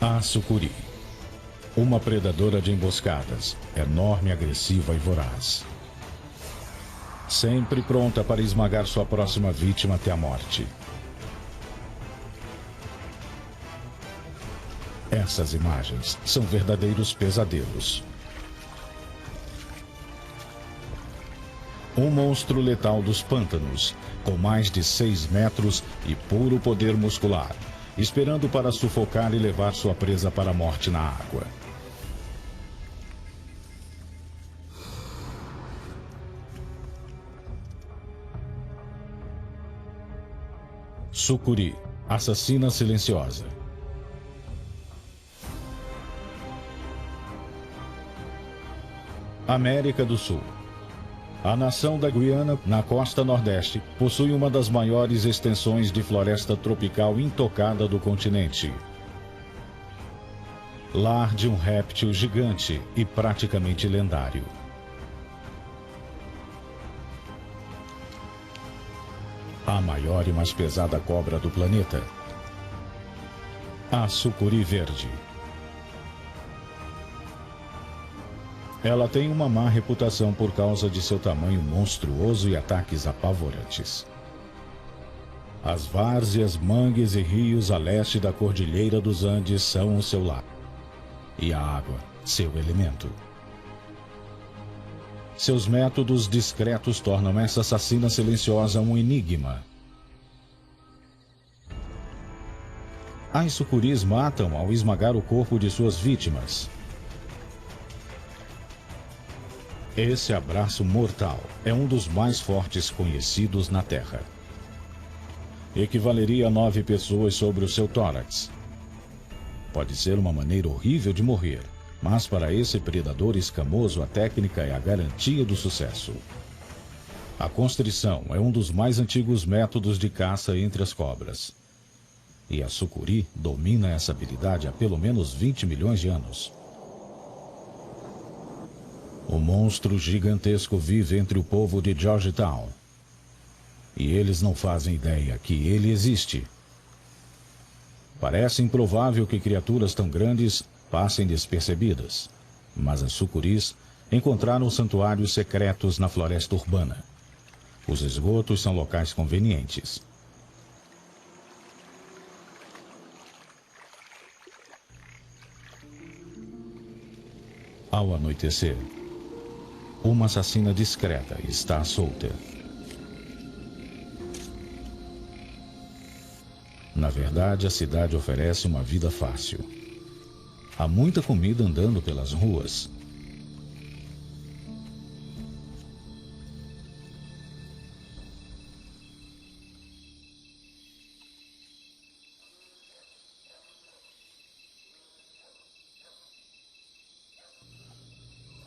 A sucuri. Uma predadora de emboscadas, enorme, agressiva e voraz. Sempre pronta para esmagar sua próxima vítima até a morte. Essas imagens são verdadeiros pesadelos. Um monstro letal dos pântanos, com mais de 6 metros e puro poder muscular, esperando para sufocar e levar sua presa para a morte na água. Sucuri, assassina silenciosa. América do Sul. A nação da Guiana, na costa nordeste, possui uma das maiores extensões de floresta tropical intocada do continente. Lar de um réptil gigante e praticamente lendário. A maior e mais pesada cobra do planeta. A sucuri verde. Ela tem uma má reputação por causa de seu tamanho monstruoso e ataques apavorantes. As várzeas, mangues e rios a leste da Cordilheira dos Andes são o seu lar. E a água, seu elemento. Seus métodos discretos tornam essa assassina silenciosa um enigma. As sucuris matam ao esmagar o corpo de suas vítimas. Esse abraço mortal é um dos mais fortes conhecidos na Terra. Equivaleria a 9 pessoas sobre o seu tórax. Pode ser uma maneira horrível de morrer, mas para esse predador escamoso a técnica é a garantia do sucesso. A constrição é um dos mais antigos métodos de caça entre as cobras. E a sucuri domina essa habilidade há pelo menos 20 milhões de anos. O monstro gigantesco vive entre o povo de Georgetown. E eles não fazem ideia que ele existe. Parece improvável que criaturas tão grandes passem despercebidas. Mas as sucuris encontraram santuários secretos na floresta urbana. Os esgotos são locais convenientes. Ao anoitecer, uma assassina discreta está solta. Na verdade, a cidade oferece uma vida fácil. Há muita comida andando pelas ruas.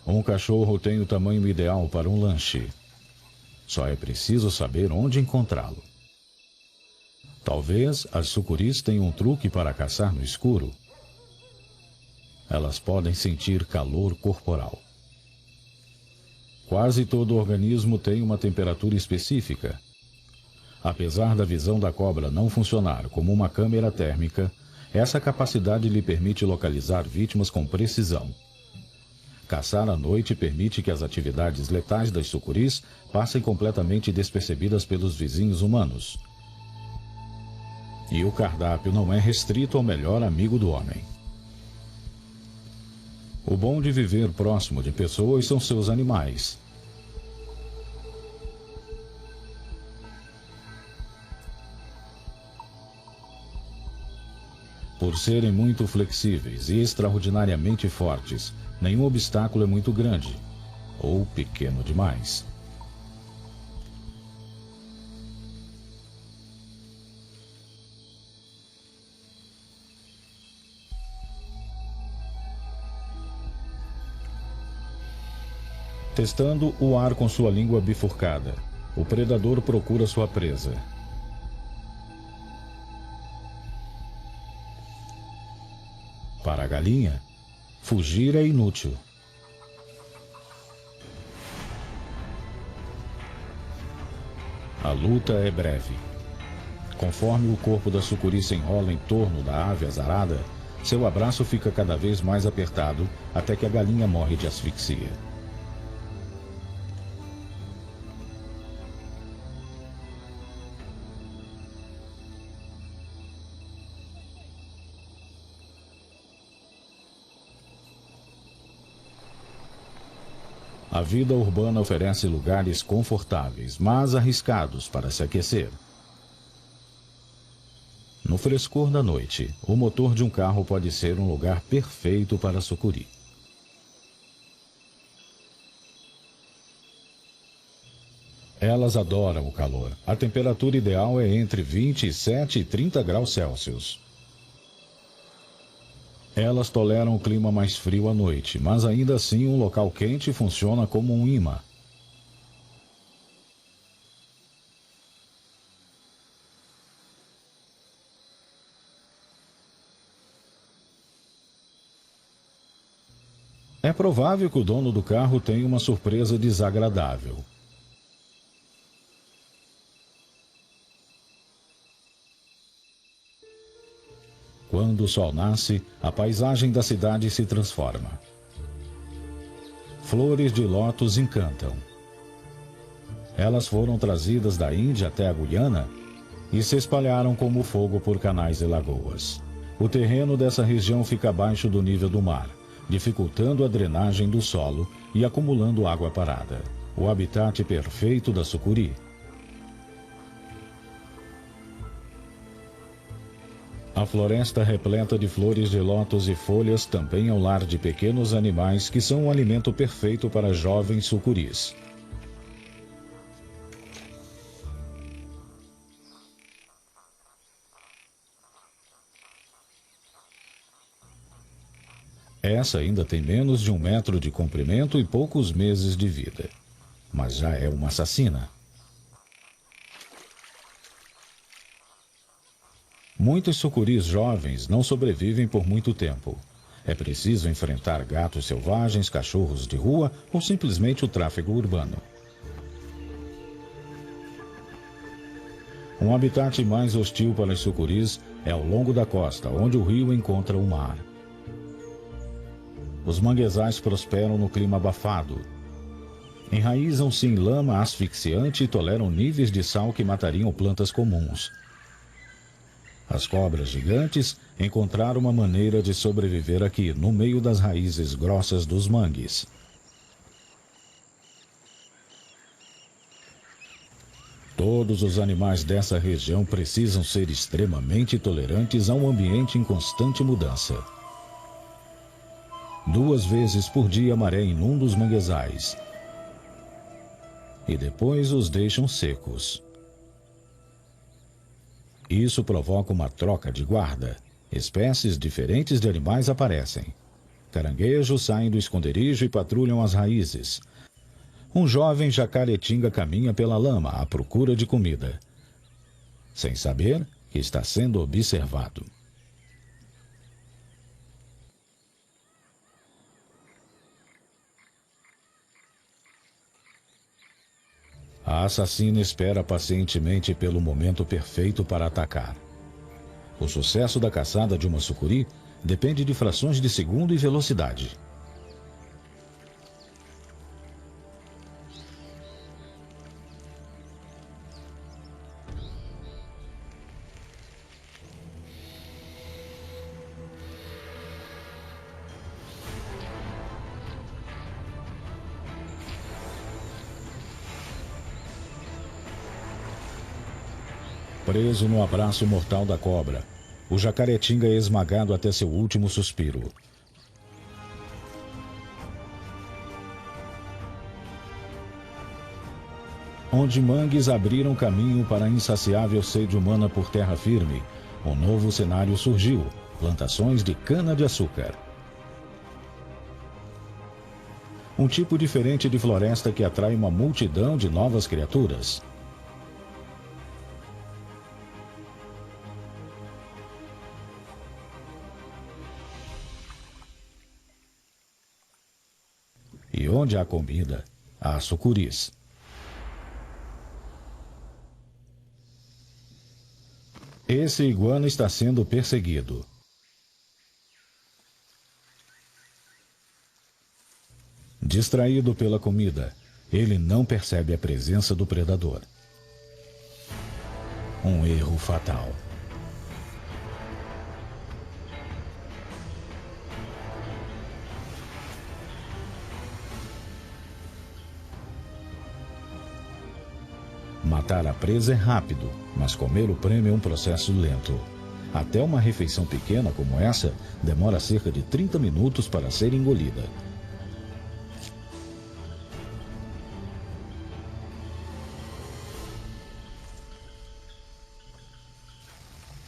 Um cachorro tem o tamanho ideal para um lanche. Só é preciso saber onde encontrá-lo. Talvez as sucuris tenham um truque para caçar no escuro. Elas podem sentir calor corporal. Quase todo organismo tem uma temperatura específica. Apesar da visão da cobra não funcionar como uma câmera térmica, essa capacidade lhe permite localizar vítimas com precisão. Caçar à noite permite que as atividades letais das sucuris passem completamente despercebidas pelos vizinhos humanos. E o cardápio não é restrito ao melhor amigo do homem. O bom de viver próximo de pessoas são seus animais. Por serem muito flexíveis e extraordinariamente fortes, nenhum obstáculo é muito grande ou pequeno demais. Testando o ar com sua língua bifurcada, o predador procura sua presa. Para a galinha, fugir é inútil. A luta é breve. Conforme o corpo da sucuri se enrola em torno da ave azarada, Seu abraço fica cada vez mais apertado até que a galinha morre de asfixia. A vida urbana oferece lugares confortáveis, mas arriscados para se aquecer. No frescor da noite, o motor de um carro pode ser um lugar perfeito para a sucuri. Elas adoram o calor. A temperatura ideal é entre 27 e 30 graus Celsius. Elas toleram o clima mais frio à noite, mas ainda assim um local quente funciona como um imã. É provável que o dono do carro tenha uma surpresa desagradável. Quando o sol nasce, a paisagem da cidade se transforma. Flores de lótus encantam. Elas foram trazidas da Índia até a Guiana e se espalharam como fogo por canais e lagoas. O terreno dessa região fica abaixo do nível do mar, dificultando a drenagem do solo e acumulando água parada. O habitat perfeito da sucuri. A floresta repleta de flores de lótus e folhas também é o lar de pequenos animais que são um alimento perfeito para jovens sucuris. Essa ainda tem menos de 1 metro de comprimento e poucos meses de vida. Mas já é uma assassina. Muitos sucuris jovens não sobrevivem por muito tempo. É preciso enfrentar gatos selvagens, cachorros de rua ou simplesmente o tráfego urbano. Um habitat mais hostil para as sucuris é ao longo da costa, onde o rio encontra o mar. Os manguezais prosperam no clima abafado. Enraizam-se em lama asfixiante e toleram níveis de sal que matariam plantas comuns. As cobras gigantes encontraram uma maneira de sobreviver aqui, no meio das raízes grossas dos mangues. Todos os animais dessa região precisam ser extremamente tolerantes a um ambiente em constante mudança. 2 vezes por dia a maré inunda os manguezais e depois os deixam secos. Isso provoca uma troca de guarda. Espécies diferentes de animais aparecem. Caranguejos saem do esconderijo e patrulham as raízes. Um jovem jacaretinga caminha pela lama à procura de comida, sem saber que está sendo observado. A assassina espera pacientemente pelo momento perfeito para atacar. O sucesso da caçada de uma sucuri depende de frações de segundo e velocidade. Preso no abraço mortal da cobra, o jacaretinga é esmagado até seu último suspiro. Onde mangues abriram caminho para a insaciável sede humana por terra firme, um novo cenário surgiu: plantações de cana-de-açúcar. Um tipo diferente de floresta que atrai uma multidão de novas criaturas. E onde há comida, há sucuris. Esse iguana está sendo perseguido. Distraído pela comida, ele não percebe a presença do predador. Um erro fatal. Matar a presa é rápido, mas comer o prêmio é um processo lento. Até uma refeição pequena como essa demora cerca de 30 minutos para ser engolida.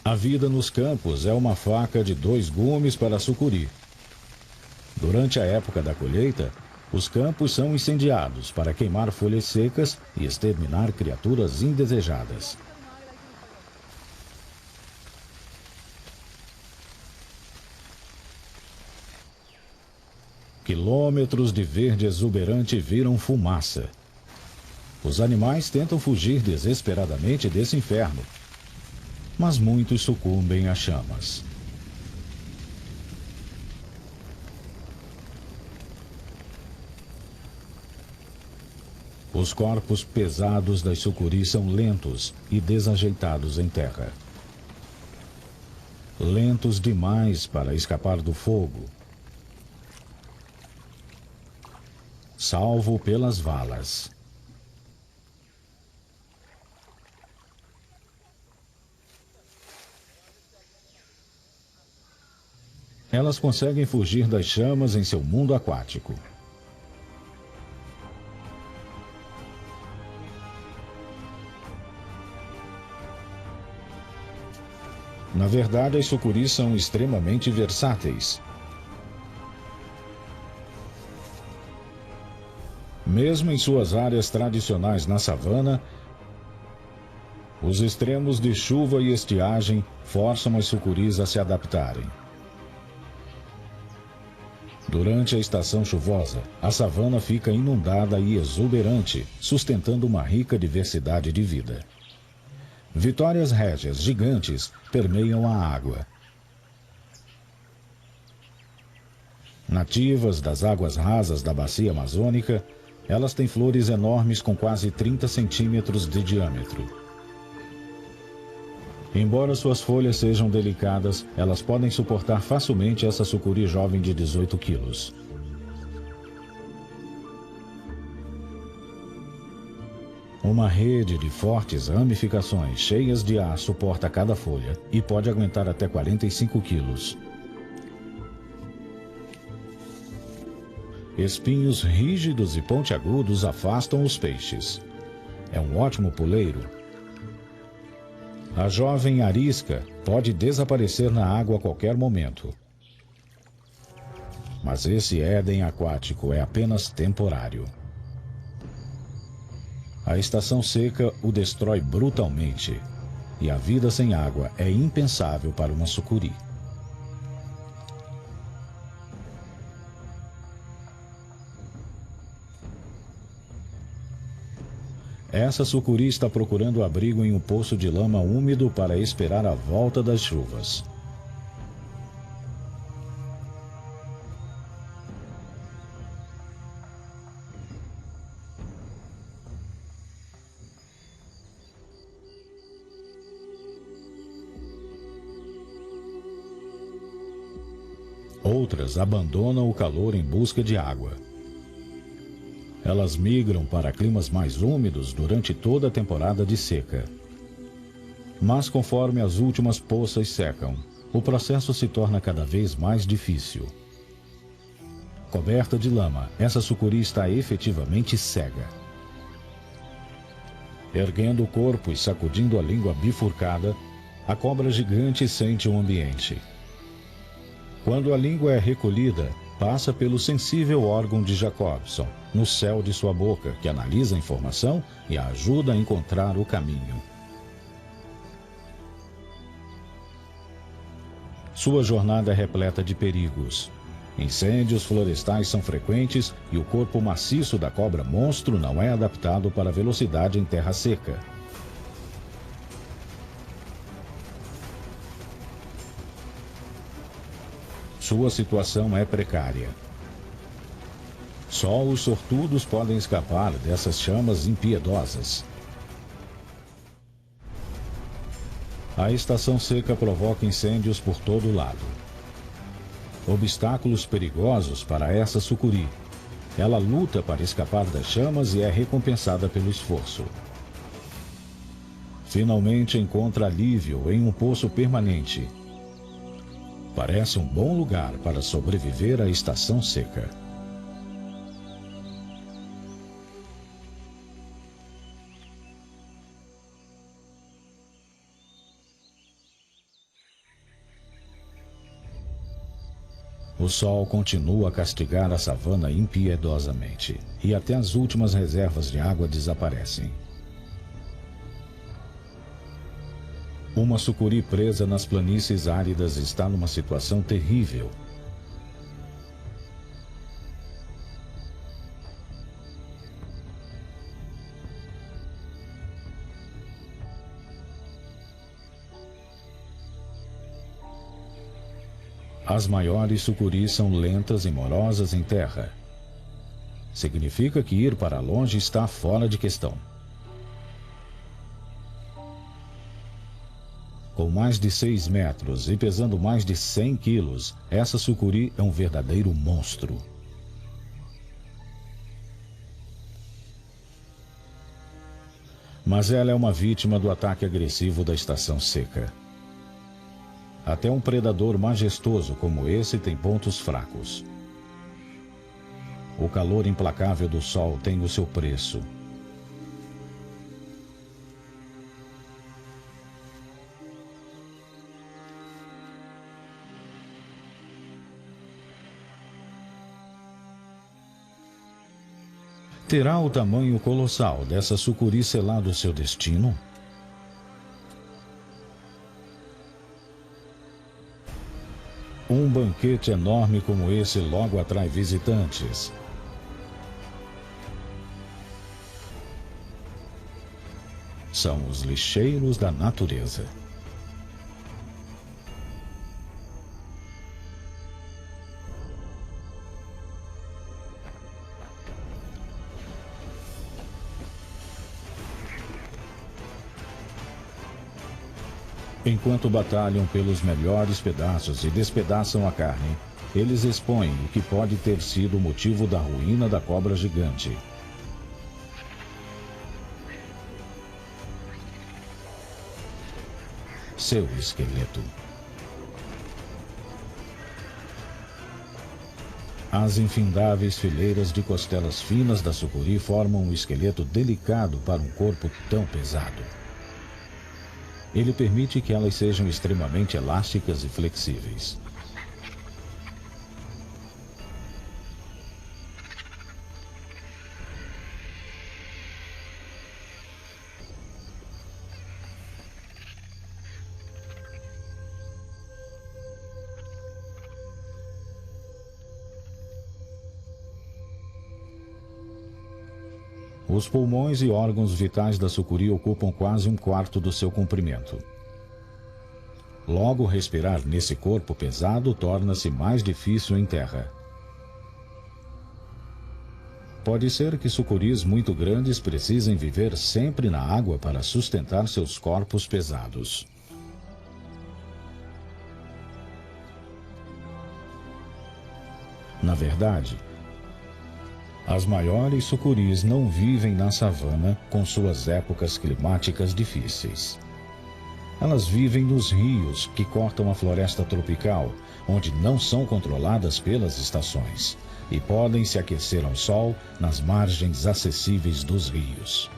A vida nos campos é uma faca de 2 gumes para a sucuri. Durante a época da colheita, os campos são incendiados para queimar folhas secas e exterminar criaturas indesejadas. Quilômetros de verde exuberante viram fumaça. Os animais tentam fugir desesperadamente desse inferno, mas muitos sucumbem às chamas. Os corpos pesados das sucuris são lentos e desajeitados em terra. Lentos demais para escapar do fogo, salvo pelas valas. Elas conseguem fugir das chamas em seu mundo aquático. Na verdade, as sucuris são extremamente versáteis. Mesmo em suas áreas tradicionais na savana, os extremos de chuva e estiagem forçam as sucuris a se adaptarem. Durante a estação chuvosa, a savana fica inundada e exuberante, sustentando uma rica diversidade de vida. Vitórias régias gigantes permeiam a água. Nativas das águas rasas da bacia amazônica, elas têm flores enormes com quase 30 centímetros de diâmetro. Embora suas folhas sejam delicadas, elas podem suportar facilmente essa sucuri jovem de 18 quilos. Uma rede de fortes ramificações cheias de ar suporta cada folha e pode aguentar até 45 quilos. Espinhos rígidos e pontiagudos afastam os peixes. É um ótimo puleiro. A jovem arisca pode desaparecer na água a qualquer momento. Mas esse Éden aquático é apenas temporário. A estação seca o destrói brutalmente, e a vida sem água é impensável para uma sucuri. Essa sucuri está procurando abrigo em um poço de lama úmido para esperar a volta das chuvas. Outras abandonam o calor em busca de água. Elas migram para climas mais úmidos durante toda a temporada de seca. Mas conforme as últimas poças secam, o processo se torna cada vez mais difícil. Coberta de lama, essa sucuri está efetivamente cega. Erguendo o corpo e sacudindo a língua bifurcada, a cobra gigante sente o ambiente. Quando a língua é recolhida, passa pelo sensível órgão de Jacobson, no céu de sua boca, que analisa a informação e a ajuda a encontrar o caminho. Sua jornada é repleta de perigos. Incêndios florestais são frequentes e o corpo maciço da cobra monstro não é adaptado para a velocidade em terra seca. Sua situação é precária. Só os sortudos podem escapar dessas chamas impiedosas. A estação seca provoca incêndios por todo lado. Obstáculos perigosos para essa sucuri. Ela luta para escapar das chamas e é recompensada pelo esforço. Finalmente encontra alívio em um poço permanente. Parece um bom lugar para sobreviver à estação seca. O sol continua a castigar a savana impiedosamente, e até as últimas reservas de água desaparecem. Uma sucuri presa nas planícies áridas está numa situação terrível. As maiores sucuris são lentas e morosas em terra. Significa que ir para longe está fora de questão. Com mais de 6 metros e pesando mais de 100 quilos, essa sucuri é um verdadeiro monstro. Mas ela é uma vítima do ataque agressivo da estação seca. Até um predador majestoso como esse tem pontos fracos. O calor implacável do sol tem o seu preço. Terá o tamanho colossal dessa sucuri selado o seu destino? Um banquete enorme como esse logo atrai visitantes. São os lixeiros da natureza. Enquanto batalham pelos melhores pedaços e despedaçam a carne, eles expõem o que pode ter sido o motivo da ruína da cobra gigante. Seu esqueleto. As infindáveis fileiras de costelas finas da sucuri formam um esqueleto delicado para um corpo tão pesado. Ele permite que elas sejam extremamente elásticas e flexíveis. Os pulmões e órgãos vitais da sucuri ocupam quase 1/4 do seu comprimento. Logo, respirar nesse corpo pesado torna-se mais difícil em terra. Pode ser que sucuris muito grandes precisem viver sempre na água para sustentar seus corpos pesados. Na verdade, as maiores sucuris não vivem na savana com suas épocas climáticas difíceis. Elas vivem nos rios que cortam a floresta tropical, onde não são controladas pelas estações, e podem se aquecer ao sol nas margens acessíveis dos rios.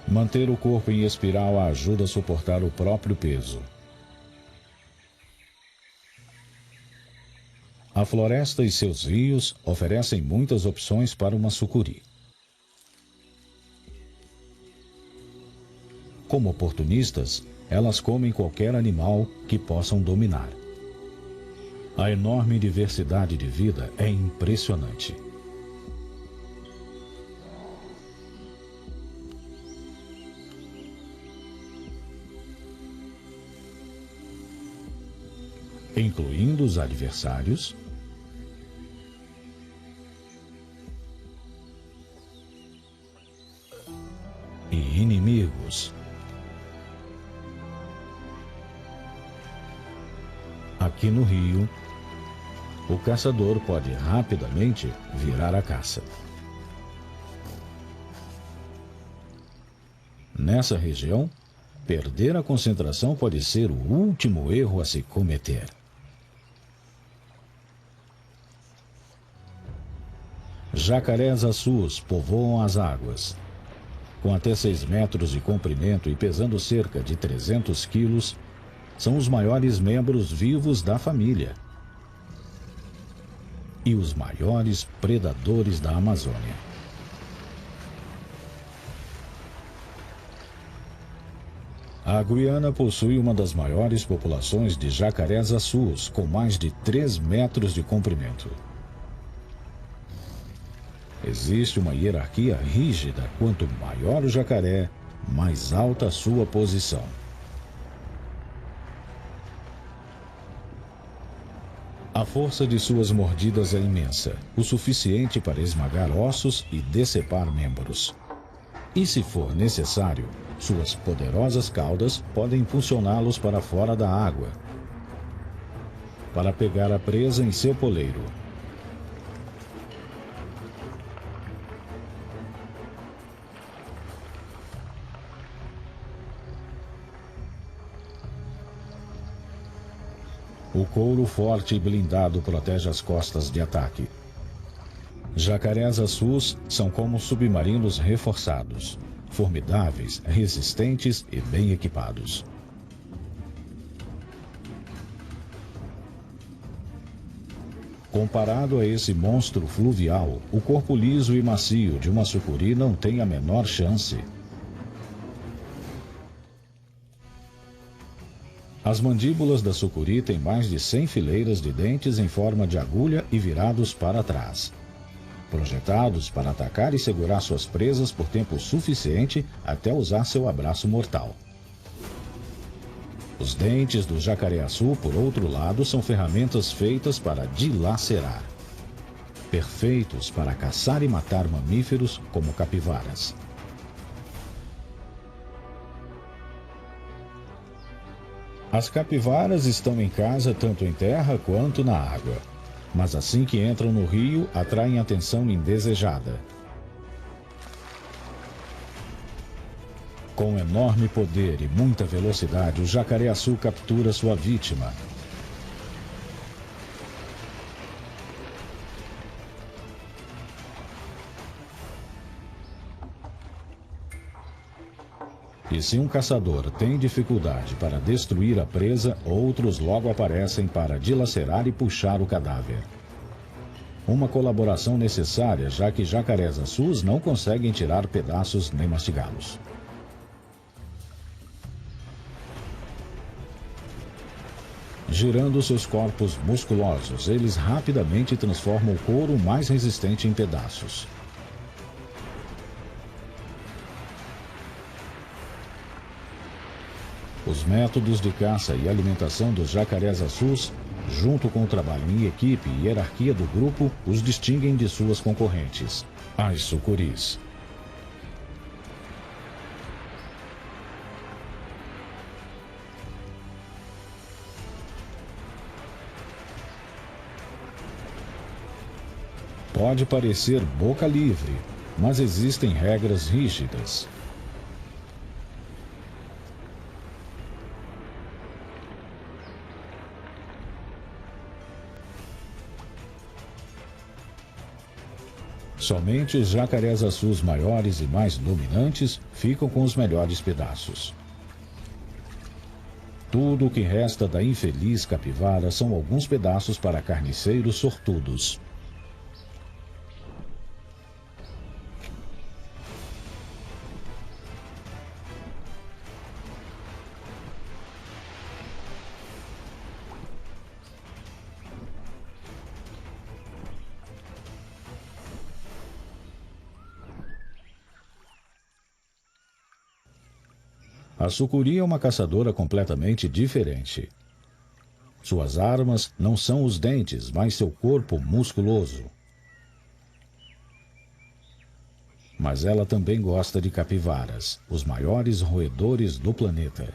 Manter o corpo em espiral a ajuda a suportar o próprio peso. A floresta e seus rios oferecem muitas opções para uma sucuri. Como oportunistas, elas comem qualquer animal que possam dominar. A enorme diversidade de vida é impressionante. Incluindo os adversários, e inimigos. Aqui no rio, o caçador pode rapidamente virar a caça. Nessa região, perder a concentração pode ser o último erro a se cometer. Jacarés açus povoam as águas. Com até 6 metros de comprimento e pesando cerca de 300 quilos, são os maiores membros vivos da família e os maiores predadores da Amazônia. A Guiana possui uma das maiores populações de jacarés açus, com mais de 3 metros de comprimento. Existe uma hierarquia rígida. Quanto maior o jacaré, mais alta a sua posição. A força de suas mordidas é imensa, o suficiente para esmagar ossos e decepar membros. E se for necessário, suas poderosas caudas podem impulsioná-los para fora da água, para pegar a presa em seu poleiro. O couro forte e blindado protege as costas de ataque. Jacarés açus são como submarinos reforçados, formidáveis, resistentes e bem equipados. Comparado a esse monstro fluvial, o corpo liso e macio de uma sucuri não tem a menor chance. As mandíbulas da sucuri têm mais de 100 fileiras de dentes em forma de agulha e virados para trás, projetados para atacar e segurar suas presas por tempo suficiente até usar seu abraço mortal. Os dentes do jacaré-açu, por outro lado, são ferramentas feitas para dilacerar, perfeitos para caçar e matar mamíferos como capivaras. As capivaras estão em casa tanto em terra quanto na água, mas assim que entram no rio, atraem atenção indesejada. Com enorme poder e muita velocidade, o jacaré-açu captura sua vítima. E se um caçador tem dificuldade para destruir a presa, outros logo aparecem para dilacerar e puxar o cadáver. Uma colaboração necessária, já que jacarés açus não conseguem tirar pedaços nem mastigá-los. Girando seus corpos musculosos, eles rapidamente transformam o couro mais resistente em pedaços. Os métodos de caça e alimentação dos jacarés açus, junto com o trabalho em equipe e hierarquia do grupo, os distinguem de suas concorrentes, as sucuris. Pode parecer boca livre, mas existem regras rígidas. Somente os jacarés açus maiores e mais dominantes ficam com os melhores pedaços. Tudo o que resta da infeliz capivara são alguns pedaços para carniceiros sortudos. A sucuri é uma caçadora completamente diferente. Suas armas não são os dentes, mas seu corpo musculoso. Mas ela também gosta de capivaras, os maiores roedores do planeta.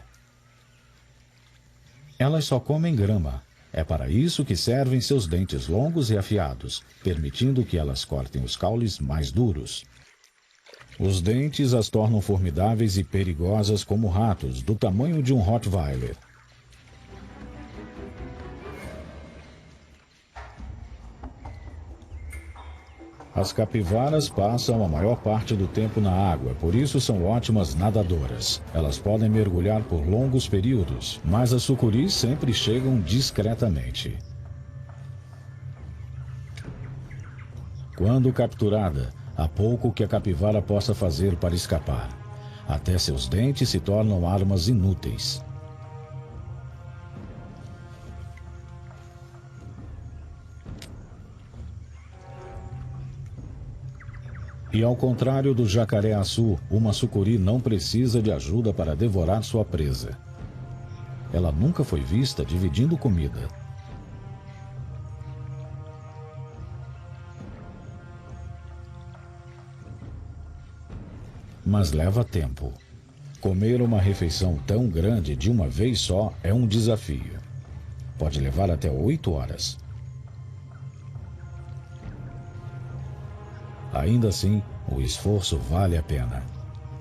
Elas só comem grama. É para isso que servem seus dentes longos e afiados, permitindo que elas cortem os caules mais duros. Os dentes as tornam formidáveis e perigosas como ratos, do tamanho de um Rottweiler. As capivaras passam a maior parte do tempo na água, por isso são ótimas nadadoras. Elas podem mergulhar por longos períodos, mas as sucuris sempre chegam discretamente. Quando capturada, há pouco que a capivara possa fazer para escapar. Até seus dentes se tornam armas inúteis. E ao contrário do jacaré-açu, uma sucuri não precisa de ajuda para devorar sua presa. Ela nunca foi vista dividindo comida. Mas leva tempo. Comer uma refeição tão grande de uma vez só é um desafio. Pode levar até 8 horas. Ainda assim, o esforço vale a pena.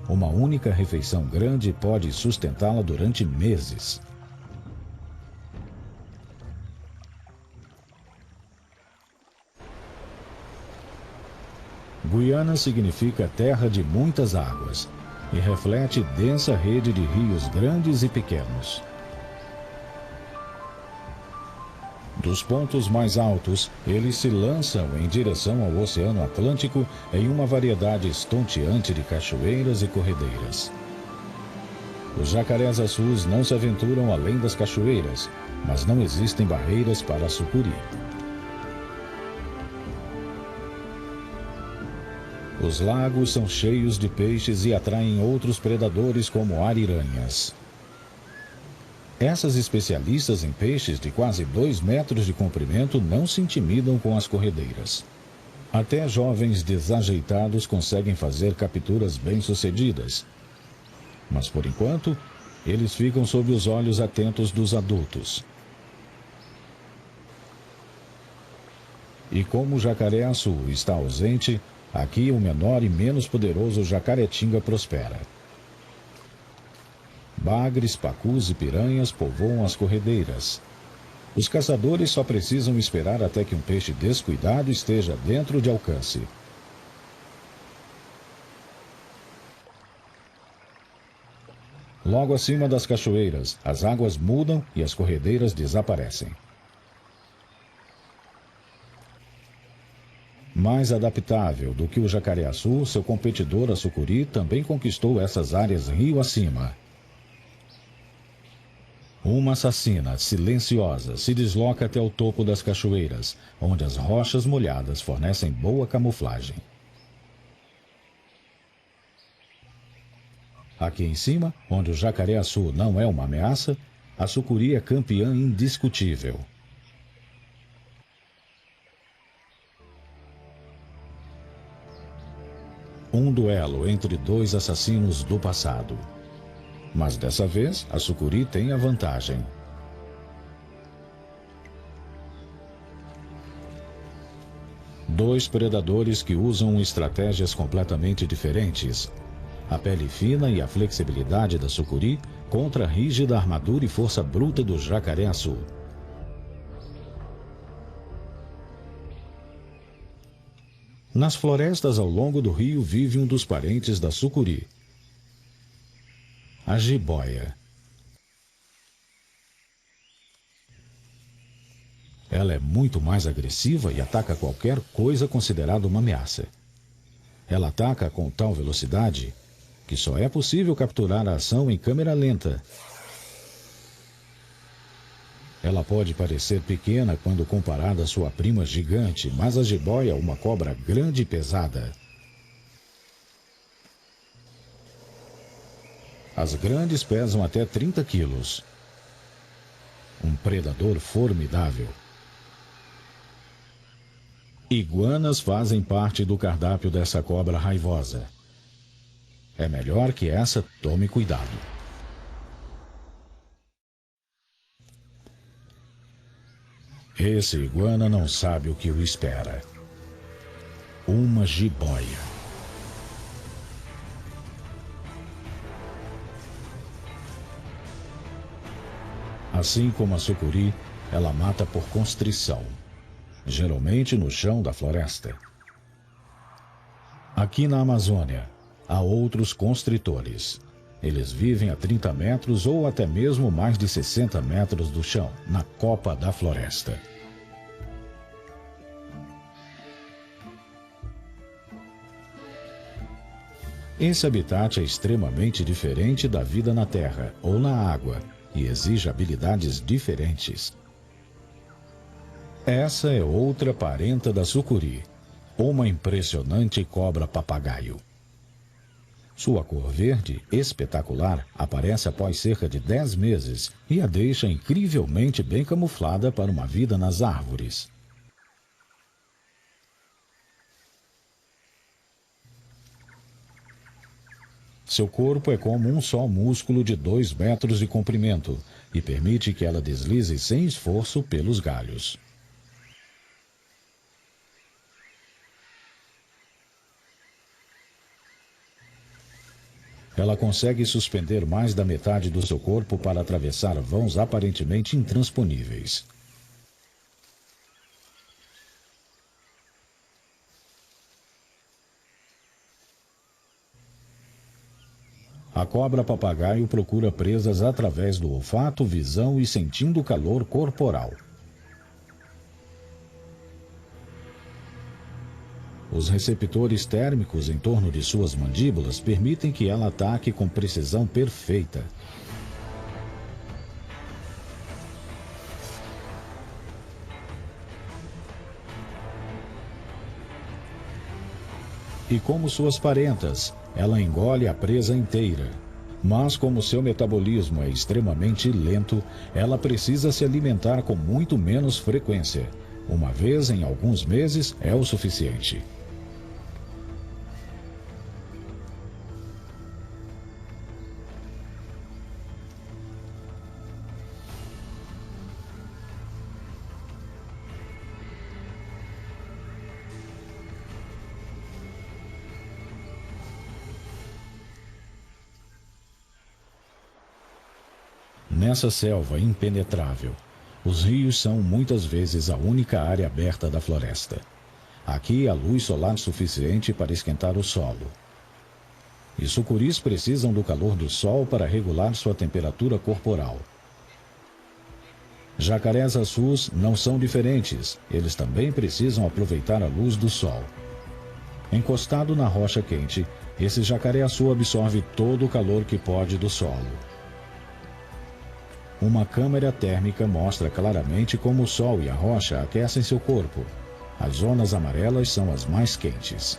Uma única refeição grande pode sustentá-la durante meses. Guiana significa terra de muitas águas e reflete densa rede de rios grandes e pequenos. Dos pontos mais altos, eles se lançam em direção ao Oceano Atlântico em uma variedade estonteante de cachoeiras e corredeiras. Os jacarés azuis não se aventuram além das cachoeiras, mas não existem barreiras para a sucuri. Os lagos são cheios de peixes e atraem outros predadores como ariranhas. Essas especialistas em peixes de quase 2 metros de comprimento não se intimidam com as corredeiras. Até jovens desajeitados conseguem fazer capturas bem-sucedidas. Mas, por enquanto, eles ficam sob os olhos atentos dos adultos. E como o jacaré-açu está ausente, aqui o menor e menos poderoso jacaretinga prospera. Bagres, pacus e piranhas povoam as corredeiras. Os caçadores só precisam esperar até que um peixe descuidado esteja dentro de alcance. Logo acima das cachoeiras, as águas mudam e as corredeiras desaparecem. Mais adaptável do que o jacaré-açu, seu competidor, a sucuri, também conquistou essas áreas rio acima. Uma assassina silenciosa se desloca até o topo das cachoeiras, onde as rochas molhadas fornecem boa camuflagem. Aqui em cima, onde o jacaré-açu não é uma ameaça, a sucuri é campeã indiscutível. Um duelo entre 2 assassinos do passado. Mas dessa vez, a sucuri tem a vantagem. Dois predadores que usam estratégias completamente diferentes. A pele fina e a flexibilidade da sucuri contra a rígida armadura e força bruta do jacaré-açu. Nas florestas ao longo do rio vive um dos parentes da sucuri, a jiboia. Ela é muito mais agressiva e ataca qualquer coisa considerada uma ameaça. Ela ataca com tal velocidade que só é possível capturar a ação em câmera lenta. Ela pode parecer pequena quando comparada à sua prima gigante, mas a jiboia é uma cobra grande e pesada. As grandes pesam até 30 quilos. Um predador formidável. Iguanas fazem parte do cardápio dessa cobra raivosa. É melhor que essa tome cuidado. Esse iguana não sabe o que o espera. Uma jiboia. Assim como a sucuri, ela mata por constrição, geralmente no chão da floresta. Aqui na Amazônia, há outros constritores. Eles vivem a 30 metros ou até mesmo mais de 60 metros do chão, na copa da floresta. Esse habitat é extremamente diferente da vida na terra ou na água e exige habilidades diferentes. Essa é outra parenta da sucuri, uma impressionante cobra-papagaio. Sua cor verde, espetacular, aparece após cerca de 10 meses e a deixa incrivelmente bem camuflada para uma vida nas árvores. Seu corpo é como um só músculo de 2 metros de comprimento e permite que ela deslize sem esforço pelos galhos. Ela consegue suspender mais da metade do seu corpo para atravessar vãos aparentemente intransponíveis. A cobra-papagaio procura presas através do olfato, visão e sentindo o calor corporal. Os receptores térmicos em torno de suas mandíbulas permitem que ela ataque com precisão perfeita. E como suas parentas, ela engole a presa inteira. Mas como seu metabolismo é extremamente lento, ela precisa se alimentar com muito menos frequência. Uma vez em alguns meses é o suficiente. Nessa selva impenetrável, os rios são muitas vezes a única área aberta da floresta. Aqui há luz solar suficiente para esquentar o solo. E sucuris precisam do calor do sol para regular sua temperatura corporal. Jacarés azus não são diferentes, eles também precisam aproveitar a luz do sol. Encostado na rocha quente, esse jacaré açu absorve todo o calor que pode do solo. Uma câmera térmica mostra claramente como o sol e a rocha aquecem seu corpo. As zonas amarelas são as mais quentes.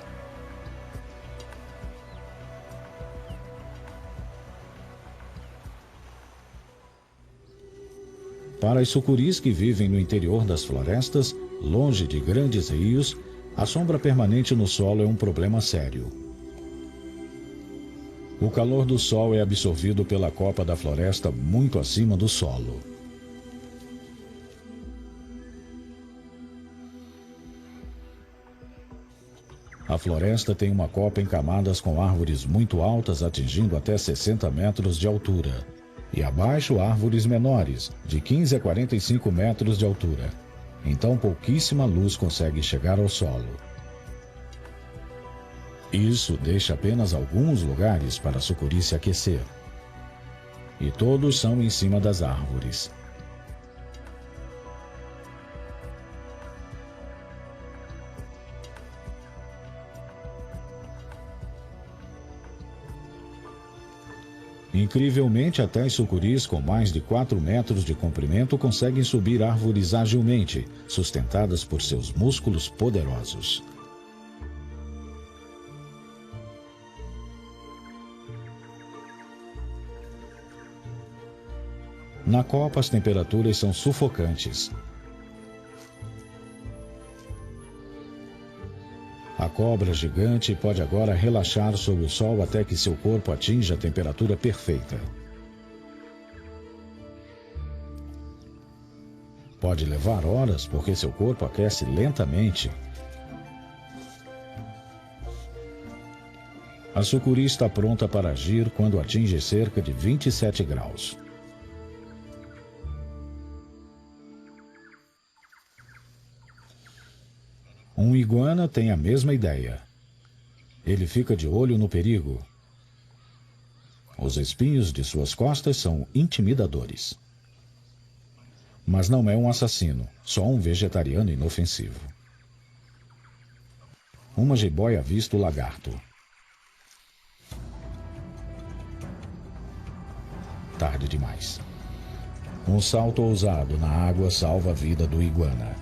Para as sucuris que vivem no interior das florestas, longe de grandes rios, a sombra permanente no solo é um problema sério. O calor do sol é absorvido pela copa da floresta muito acima do solo. A floresta tem uma copa em camadas com árvores muito altas atingindo até 60 metros de altura. E abaixo árvores menores, de 15 a 45 metros de altura. Então pouquíssima luz consegue chegar ao solo. Isso deixa apenas alguns lugares para a sucuri se aquecer. E todos são em cima das árvores. Incrivelmente, até as sucuris com mais de 4 metros de comprimento conseguem subir árvores agilmente, sustentadas por seus músculos poderosos. Na copa, as temperaturas são sufocantes. A cobra gigante pode agora relaxar sob o sol até que seu corpo atinja a temperatura perfeita. Pode levar horas porque seu corpo aquece lentamente. A sucuri está pronta para agir quando atinge cerca de 27 graus. Um iguana tem a mesma ideia. Ele fica de olho no perigo. Os espinhos de suas costas são intimidadores. Mas não é um assassino, só um vegetariano inofensivo. Uma jiboia avista o lagarto. Tarde demais. Um salto ousado na água salva a vida do iguana.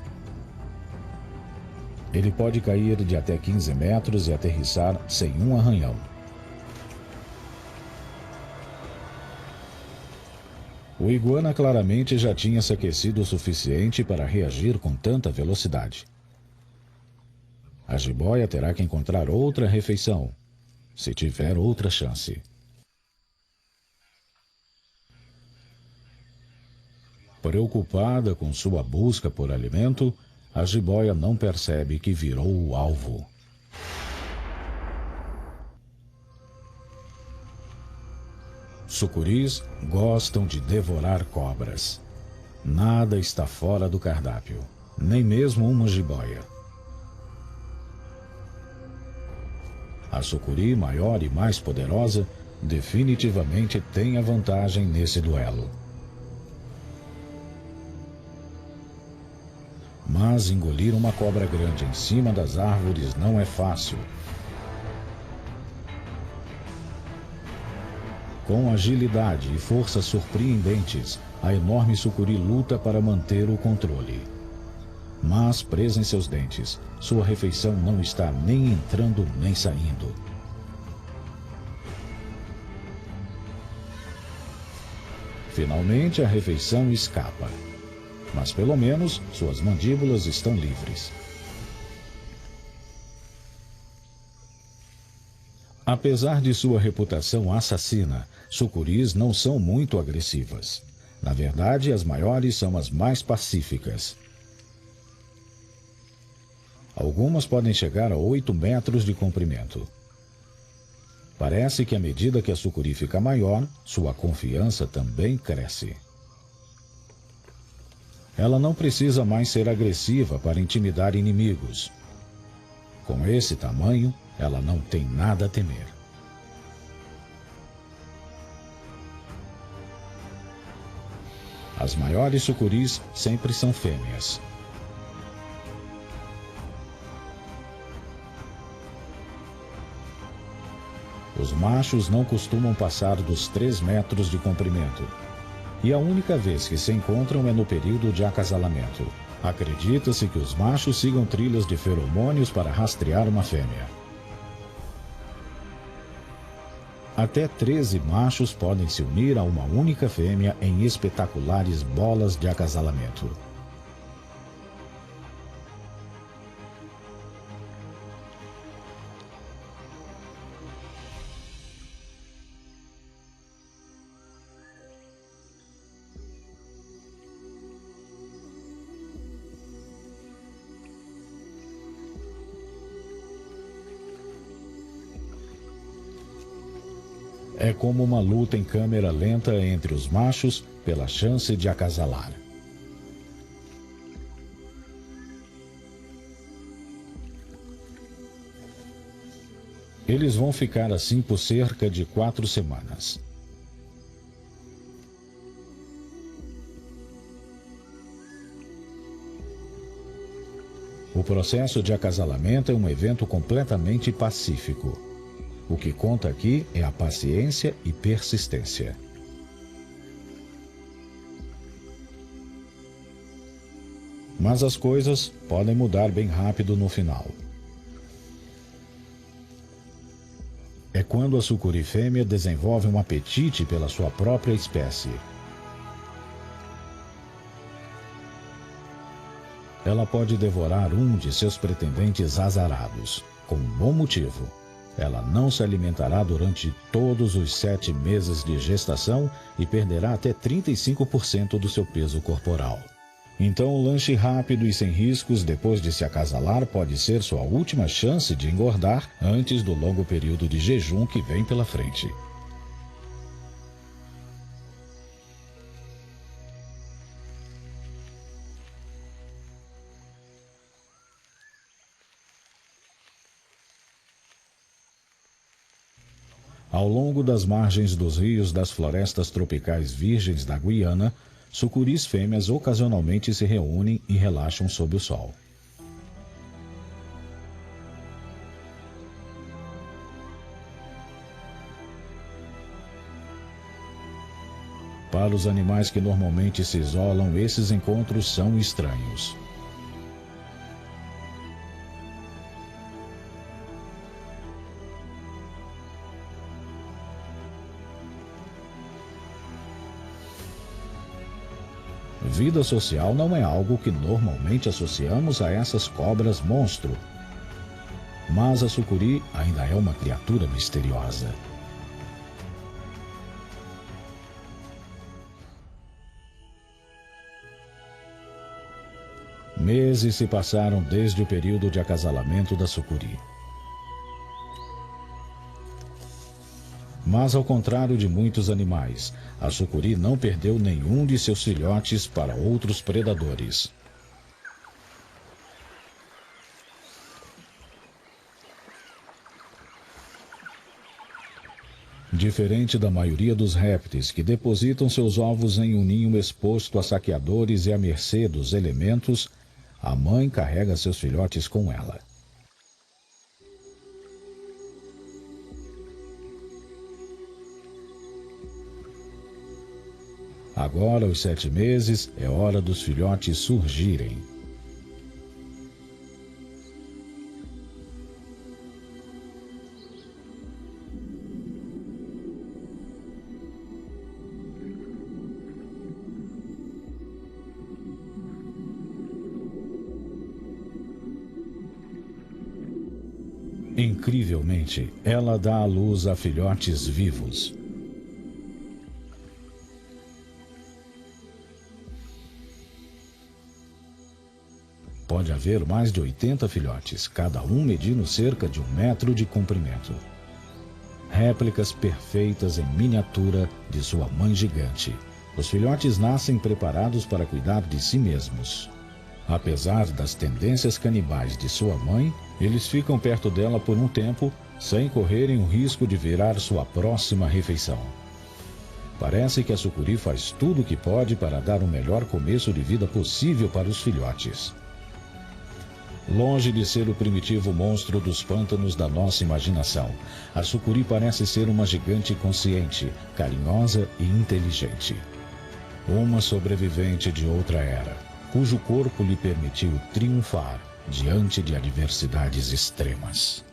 Ele pode cair de até 15 metros e aterrissar sem um arranhão. O iguana claramente já tinha se aquecido o suficiente para reagir com tanta velocidade. A jiboia terá que encontrar outra refeição, se tiver outra chance. Preocupada com sua busca por alimento, a jiboia não percebe que virou o alvo. Sucuris gostam de devorar cobras. Nada está fora do cardápio, nem mesmo uma jiboia. A sucuri maior e mais poderosa definitivamente tem a vantagem nesse duelo. Mas engolir uma cobra grande em cima das árvores não é fácil. Com agilidade e força surpreendentes, a enorme sucuri luta para manter o controle. Mas, presa em seus dentes, sua refeição não está nem entrando nem saindo. Finalmente, a refeição escapa. Mas pelo menos suas mandíbulas estão livres. Apesar de sua reputação assassina, sucuris não são muito agressivas. Na verdade, as maiores são as mais pacíficas. Algumas podem chegar a 8 metros de comprimento. Parece que à medida que a sucuri fica maior, sua confiança também cresce. Ela não precisa mais ser agressiva para intimidar inimigos. Com esse tamanho, ela não tem nada a temer. As maiores sucuris sempre são fêmeas. Os machos não costumam passar dos 3 metros de comprimento. E a única vez que se encontram é no período de acasalamento. Acredita-se que os machos sigam trilhas de feromônios para rastrear uma fêmea. Até 13 machos podem se unir a uma única fêmea em espetaculares bolas de acasalamento. É como uma luta em câmera lenta entre os machos pela chance de acasalar. Eles vão ficar assim por cerca de 4 semanas. O processo de acasalamento é um evento completamente pacífico. O que conta aqui é a paciência e persistência. Mas as coisas podem mudar bem rápido no final. É quando a sucuri fêmea desenvolve um apetite pela sua própria espécie. ela pode devorar um de seus pretendentes azarados, com um bom motivo. Ela não se alimentará durante todos os 7 meses de gestação e perderá até 35% do seu peso corporal. Então, o lanche rápido e sem riscos depois de se acasalar pode ser sua última chance de engordar antes do longo período de jejum que vem pela frente. Ao longo das margens dos rios das florestas tropicais virgens da Guiana, sucuris fêmeas ocasionalmente se reúnem e relaxam sob o sol. Para os animais que normalmente se isolam, esses encontros são estranhos. Vida social não é algo que normalmente associamos a essas cobras monstro. Mas a sucuri ainda é uma criatura misteriosa. Meses se passaram desde o período de acasalamento da sucuri. Mas, ao contrário de muitos animais, a sucuri não perdeu nenhum de seus filhotes para outros predadores. Diferente da maioria dos répteis que depositam seus ovos em um ninho exposto a saqueadores e à mercê dos elementos, a mãe carrega seus filhotes com ela. Agora, aos 7 meses, é hora dos filhotes surgirem. Incrivelmente, ela dá à luz a filhotes vivos. Pode haver mais de 80 filhotes, cada um medindo cerca de 1 metro de comprimento. Réplicas perfeitas em miniatura de sua mãe gigante. Os filhotes nascem preparados para cuidar de si mesmos. Apesar das tendências canibais de sua mãe, eles ficam perto dela por um tempo, sem correrem o risco de virar sua próxima refeição. Parece que a sucuri faz tudo o que pode para dar o melhor começo de vida possível para os filhotes. Longe de ser o primitivo monstro dos pântanos da nossa imaginação, a sucuri parece ser uma gigante consciente, carinhosa e inteligente. Uma sobrevivente de outra era, cujo corpo lhe permitiu triunfar diante de adversidades extremas.